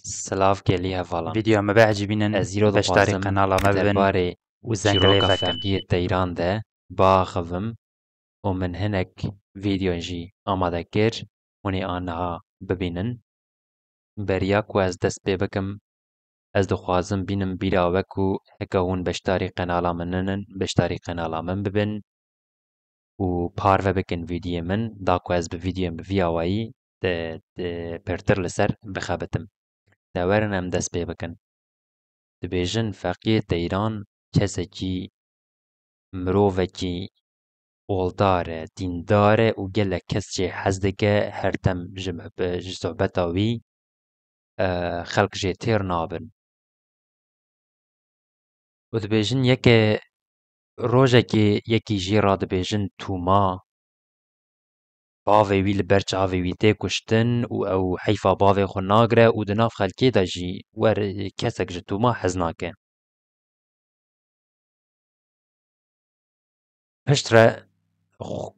سلاف گلی هفالان فيديو ما بعجبين ازیرو بشتري دخوازم قناة ما ببن درباره وزنقلي چیروکا فكن فقیه تیران ده باخوم و من هنک ویدیو جی آماده کر ونی آنها ببینن بریا کو از دست پی بکم از دخوازم بینم بیرا وکو هکا هون بشتاری قنالا مننن بشتاری قنالا من ببن و پارو بکن ویدیو من دا کو از به ویدیو بویاوایی ده پرتر لسر بخابتم دورن ام دست پی بکن دبیجن فقیه تیران کسکی مرۆڤێکی ئۆڵدارە دیندارە و gelek kes jê hez dike her dem ji sohbeta wî xelk jê têr nabin û dibêjin rojekê yekî jî radibêjin tûma bavê wî li ber çavê wî tê kuştin û ew heyfa bavê xwe nagire û di nav xelkê de jî kesek ji tûma hez nake. Piştre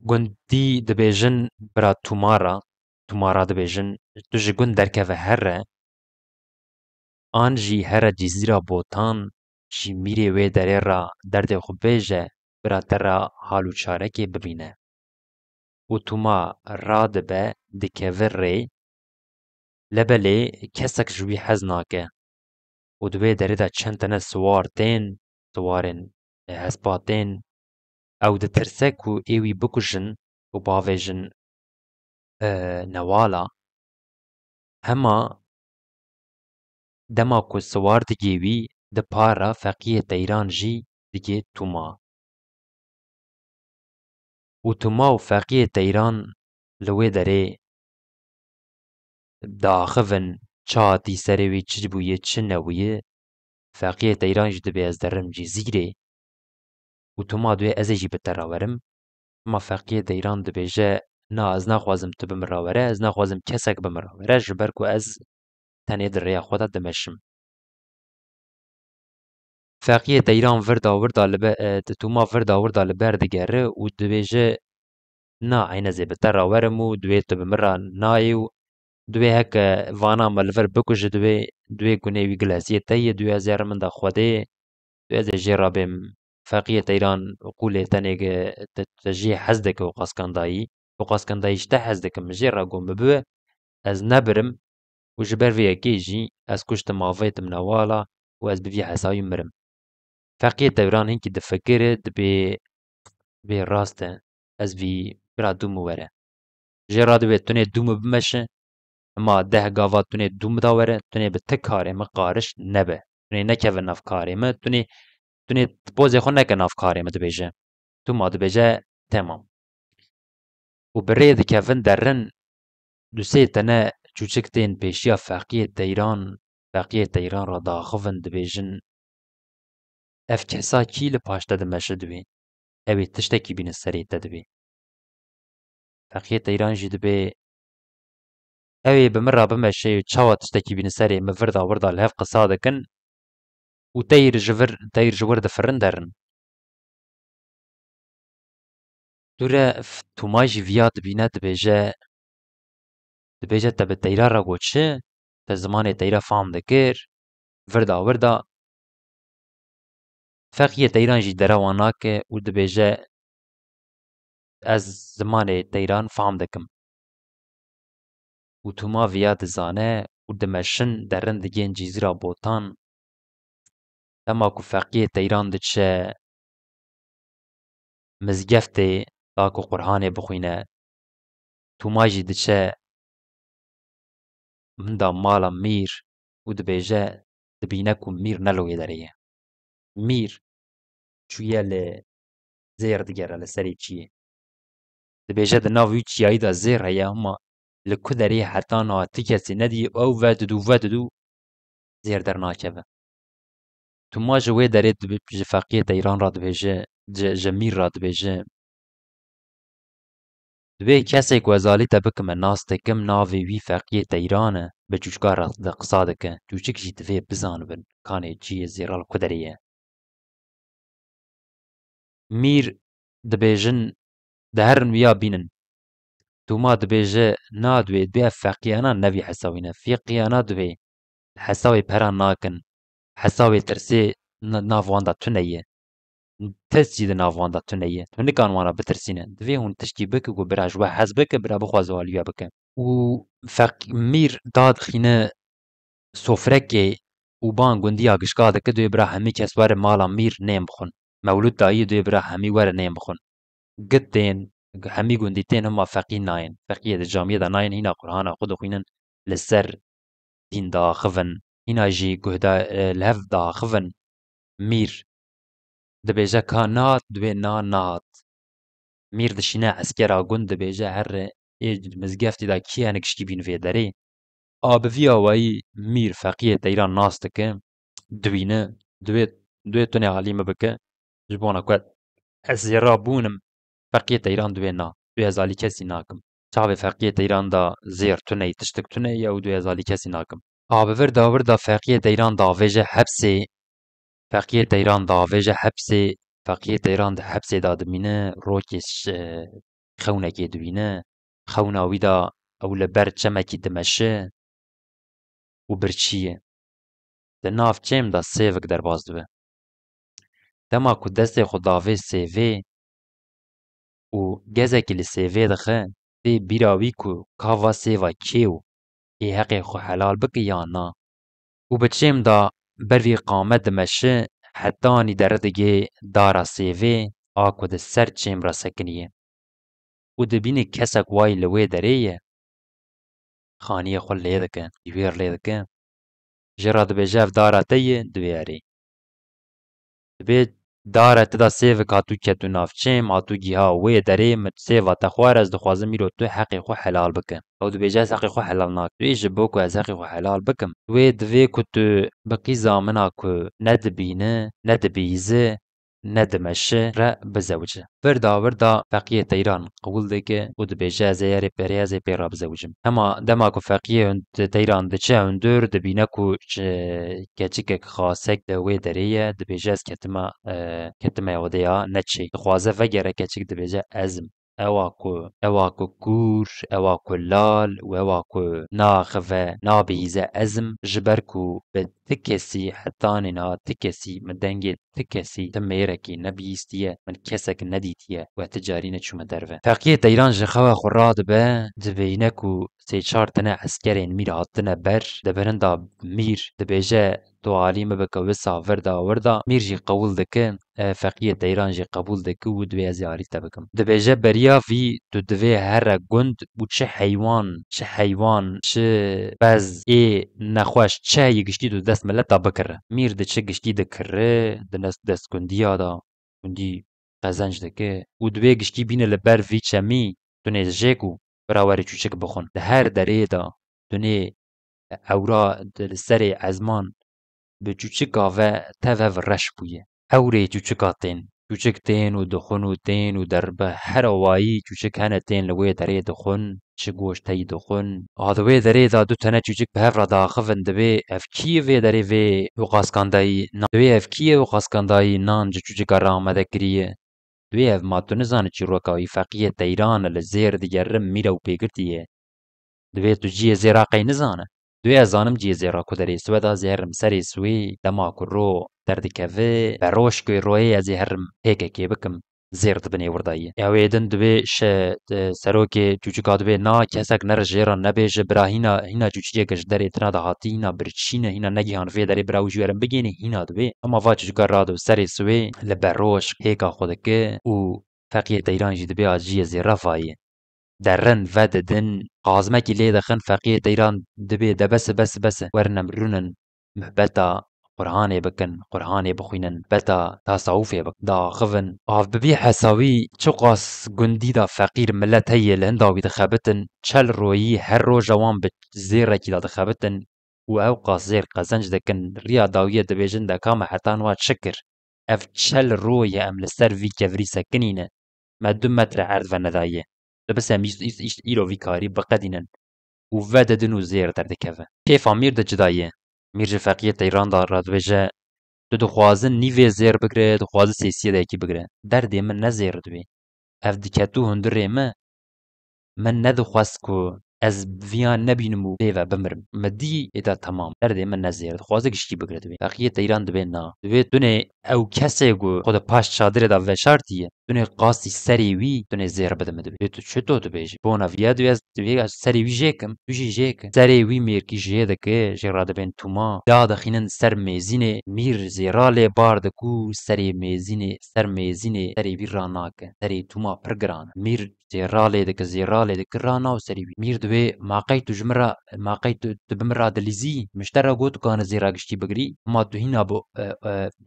gundî dibêjin bira tûmara dibêjin tu ji gund derkeve here an jî here Cîzîra Botan jî mîrê wê derê ra derdê xwe bêje bira te ra hal û çarekê bibîne û tûma radibe dikeve rê lebelê kesek ji wî hez nake û di wê derê de çend tene siwar tên siwarên hespatên ew ditirse ku ê wî bikuşin û bavêjin newala hema dema ku siwar digê wî di para feqiyê teyran jî digê tûma û tûma û feqiyê teyran li wê derê diaxivin çi hatî serê wî çi bûye çi nebûye feqiyê teyran jî dibe ez derim Cîzîrê û tûma dibe ez ê jî bi te re werim hema feqiyê teyran dibêje na ez naxwazim tu bi min re were ez naxwazim kesek bi min re were ji ber ku ez tenê di rêya xwe de dimeşim. Feqiyê teyran virda wirda li ber tûma virda wirda li ber digere û dibêje na eyn ez ê bi te re werim û divê tu bi min re nayê û divê heke vana me li vir bikuje divê gunê wî gilesiyê te ye divê ez ê herim min de Xwedê divê ez ê jê re bêm feqiyê teyran qûlê tenê te jî hez dike û qaskandayî ji te hez dikim min jê re got bibe ez nebirim û ji ber vê yekê jî ez kuştim avê tim newala û ez bi vî hesabî mirim. Feqiyê teyran hinkî difikire dibe rast e ez vî bira dû min were jê ra divê tunê dû min bimeşe hema deh gava tunê dû min da were tunê bi ti karê me qariş nebe tunê nekeve nav karê me tunê pozê xwe neke nav karê me dibêje tûma dibêje temam û bi rê dikevin derin du sê tene çûçik tên pêşiya feqiyê teyran ra daxivin dibêjin ev kesa kî li paş te dimeşe divê ew ê tiştekî bînin serê te divê feqiyê teyran jî dibe ew ê bi min re bimeşe çawa tiştekî bînin serê min virda wirda li hev qisa dikin û teyr ji wir difirin derin dûre tûma jî vîya dibîne dibêje te bi teyra re got çi te zimanê teyra fam dikir virda wirda feqiyê teyran jî derewan nake û dibêje ez zimanê teyran fam dikim û tûma vîya dizane û dimeşin derin digên Cîzîra Botan dema ku feqiyê teyran diçe mizgeftê da ku Qur'anê bixwîne tûma jî diçe hinda mala mîr û dibêje dibîne ku mîr ne li wê derê ye mîr çûye lê zêr digere li serê çiyê dibêje di nav wî çiyayî de zêr heye hema li ku derê heta niha ti kesî nedî ew vedidû zêr dernakeve tûma ji wê derê ji feqiyê teyran ra dibêje ji mîr ra dibêje divê kesê ku ez alî te bikime nas dikim navê wî feqiyê teyran e bi çûçika re de qisa dike çûçik jî divê bizanibin kanê çiyê zêra li ku derê ye mîr dibêjin diherin wîya bînin tûma dibêje na divê ev feqiyana nevî hesabîne feqiyana divê حساوی پران ناکن حساوی ترسی ناواندا تونیه تسجيل نافواندا تونية تونيكان وانا بترسينه دوی هون تشكي بك و براج و حزبك برا بخوازو واليا بك و مير داد خينه سفركي و بان گونديا گشكا دك دوی برا همي كس وار مالا مير نيم بخون مولود داي دوی برا همي وار نيم بخون قدين همي گونديتين هما فقيه ناين فقيه الجامعة دا ناين هنا قرآن خود خوينن لسر دين دا خفن هنا جي قهدا الهف دا خفن مير دبيجا كانات دوي نات میر دشینه اسکرا گند بیجه هر مزگفتی دا کیه نکشتی بین وی داره آب وی آوایی میر فقیه تیران ناست که دوینه دوی تونه حالیم بکه جبانا که از زیرا بونم فقیه تیران دوی نا دوی ازالی کسی ناکم چاوه فقیه تیران دا زیر تونه تشتک تونه یا دوی ازالی کسی ناکم آب وردا فقیه تیران دا ویجه حبسه فقیه تیران دا ویجه حبسه فقیه تیران دا حبسه دادمینه روکش خونکی دوینه خوناوی دا او لبر چمکی دمشه و برچیه ده ناف چیم دا سیوک در باز دوه دما که دست خود داوه سیوه و گزکی لسیوه دخه دی بیراوی که کاوا سیوه کیو ای حقی خو حلال بکی یا نا و بچیم دا بروی قامت دمشه حتانی دردگه دارا سیوه آکو ده سر چیم را سکنیه و دبینی کسک وای لوی دریه خانیه خل لیدکن یویر لیدکن جرا دبی جف دارا تیه دویاری دبی دارا تدا سیو کاتو کتو نافچیم آتو گیها وی داری مت سیو تخوار از دخوازم میرو تو حقی خو حلال بکن او دبی جف حقی خو حلال ناک دوی جبو کو از حقی خو حلال بکم دوی دوی کتو بقی زامنا کو ندبینه ندبیزه ندمشه را بزوجه وردا فقیه تیران قبول دکه و دبیجه زیاری پریازی پیرا بزوجم اما دما کو فقیه تیران دچه هندور دبینه کو کچک خاصک دوی دریه دبیجه از کتما یودیا نچی خوازه وگره کچک دبیجه ازم اواکو کور اواکو لال و اواکو ناخفه نابیزه ازم جبرکو به تکسی حتانی نا تکسی مدنگی تکسی تمیرکی نبیستیه من کسک ندیتیه و تجاری نچوم دروه فقیه دیران جخوا خوراد به دبینکو سی چار تنه عسکرین میر هاتنه بر دبرندا میر دبیجه تو عالیم بک وسا وردا میر جی قبول دکه فقیه دیران جی قبول دکه و دوی زیاری تبکم دبیجه بریا وی تو دوی هر گند و چه حیوان چه باز ای نخواش چه یگشتی تو دست ملتا بکره میر ده چه گشتی دکره دست گندیا دا گندی قزنج دکه و دوی گشتی بینه لبر وی چمی تو نیزجیکو براوری چوچک بخون ده هر دره دا دونه اورا دل سر ازمان به چوچکا و تاو رش بویه اوره چوچک تین و دخون و تین و دربه هر وایی چوچک هنه تین لوی دره دخون چه گوشتای دخون آدوی دره دا دو تنه چوچک به هفر داخفن دبی اف کیه وی دره وی وقاسکاندایی دوی اف کیه وقاسکاندایی نان جه چوچک رامده کریه دوی اف ما تو نزانه چی روکاوی فقیه تیران لزیر دیگرم میره و پیگرتیه دوی تو جیه زیراقی نزانه دوی ازانم جیه زیراکو داری سوی دا زیرم سری سوی دما کو رو دردی که بروش که روی از هرم هیک که بکم زیرت بنی وردایی اویدن دوی ش سروکی چوچکا دوی نا کسک نر جیران نبیج برا هینا چوچکه کش داری تنا دا هاتی هینا برچینه هینا نگیان وی داری برا وجوارم بگینه هینا دوی اما وا چوچکا رادو سری سوی لبروش هیکا خودکه و فقیه دیران جی دوی از جیه زیرافایی درن و ددن قازمکی لی دخن فقیه دیران دبی دبس ورنم رونن محبتا قرآن بکن قرآن بخوینن بتا تصوف بک دا خفن آف ببی حساوی چو قاس گندی دا فقیر ملت هی لهنداوی دخبتن چل رویی هر رو جوان به زیر کی دا دخبتن و او قاس زیر قزنج دکن ریا داویه دبیجن دا کام حتان وات شکر اف چل روی ام لسر وی کفری سکنینه ما 2 متر عرض و ندایه بس هم ایرو وی کاری بقدینن و وددن و زیر دردکوه کیف امیر ده جدایه میر فقیه تیران دا رادویجه دخوازن نیوی زیر بگره دخوازن سیسیه ده اکی بگره درده من نزیر دوی اف دکتو هندره من ندخواست که از ویان نبینم و دیو بمرم مدی ادا تمام درد من نزیر خوازه گشتی بگرد بی بقیه ایران دبی نا دبی دونه او کسی گو خود پاش چادر دا و شرطیه دونه قاسی سری وی دونه زیر بدم دبی تو چطور دبیجی بونا ویا دوی از سری وی جکم دوی جک سری وی میرکی جیده که جراد بین توما داد خینن سر میزینه میر زیراله بارد کو سری میزینه سر میزینه سری وی راناکه سری توما پرگران میر زیراله دک زیراله دک رانا و سری وی میر دوی ماقی تو جمرا ماقی تو بمرا دلیزی مشترا گوت کان زیرا گشتی بگری ما تو هینا بو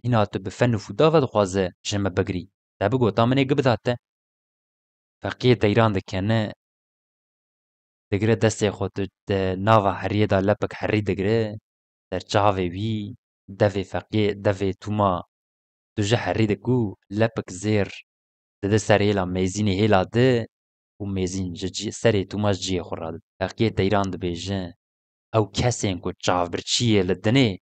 هینا تو بفن و فودا و خوازه جم بگری تابو گوتا منی گبداته فقیه ایران دکنه دگره دستی خود ناوا حریه دا لپک حری دگره در چاوی وی دوی فقیه دوی توما دوجه حری دکو لپک زیر ده سری لا میزینی هیلا ده و میزین جی سری توماش جی خوراد فقیه ایران دبیجه او کسین کو چاو برچیه لدنه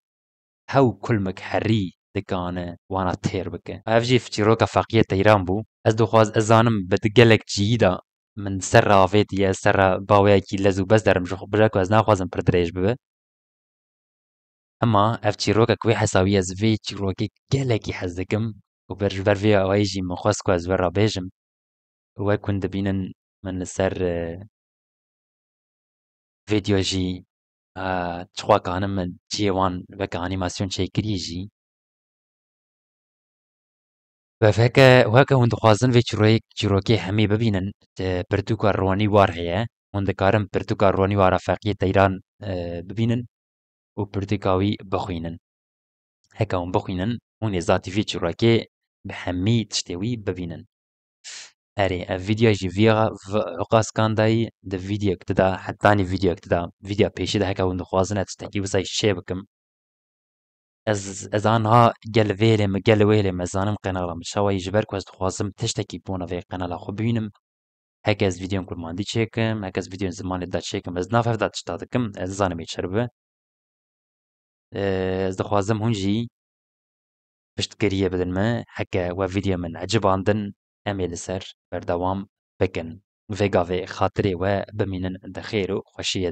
هاو کل مک حری دکانه وانا تیر بکه افجی فتیروکا فقیه ایران بو از دخواز ازانم بدگلک جیدا من سر رافيت يا سر باوياكي لزو بس درم جو بجاكو از ناخوازم پر دريج ببه اما اف چیروکا کوی حساوی از وی چیروکی گلکی حزدکم و بر وی اوایجی من خواست کو از ورا بیجم و کن دبینن من سر فيديو جي چخوا کانم من جیوان وک انیماسیون چه کری جی و وهكا هون دخوازن في چیروکی همی ببینن پرتوکا روانی وار هيا هون دکارم پرتوکا روانی وارا فقیه ایران ببینن و پرتوکاوی بخوینن هكا هون بخوینن هون ذاتی في چیروکی بهمی تشتوی ببینن اري فيديو جي فيغا عقاس كان داي ده فيديو كتدا حتاني فيديو كتدا فيديو بيشي ده هكا هون دخوازن تشتكي وزي شيبكم از آنها گل ویلم گل ویلم از آنم قنالم شوی جبر که از خوازم تشتکی بونا وی قنال خو ببینم هک از ویدیوم کل ماندی چکم هک از ویدیو زمان داد چکم از نافر داد چتادکم از زانم یچربه از دخوازم هونجی پشتگیریه بدن ما هک و ویدیو من عجب آندن امیل سر بردوام بکن ویگا وی خاطری و بمینن دخیر و خوشیه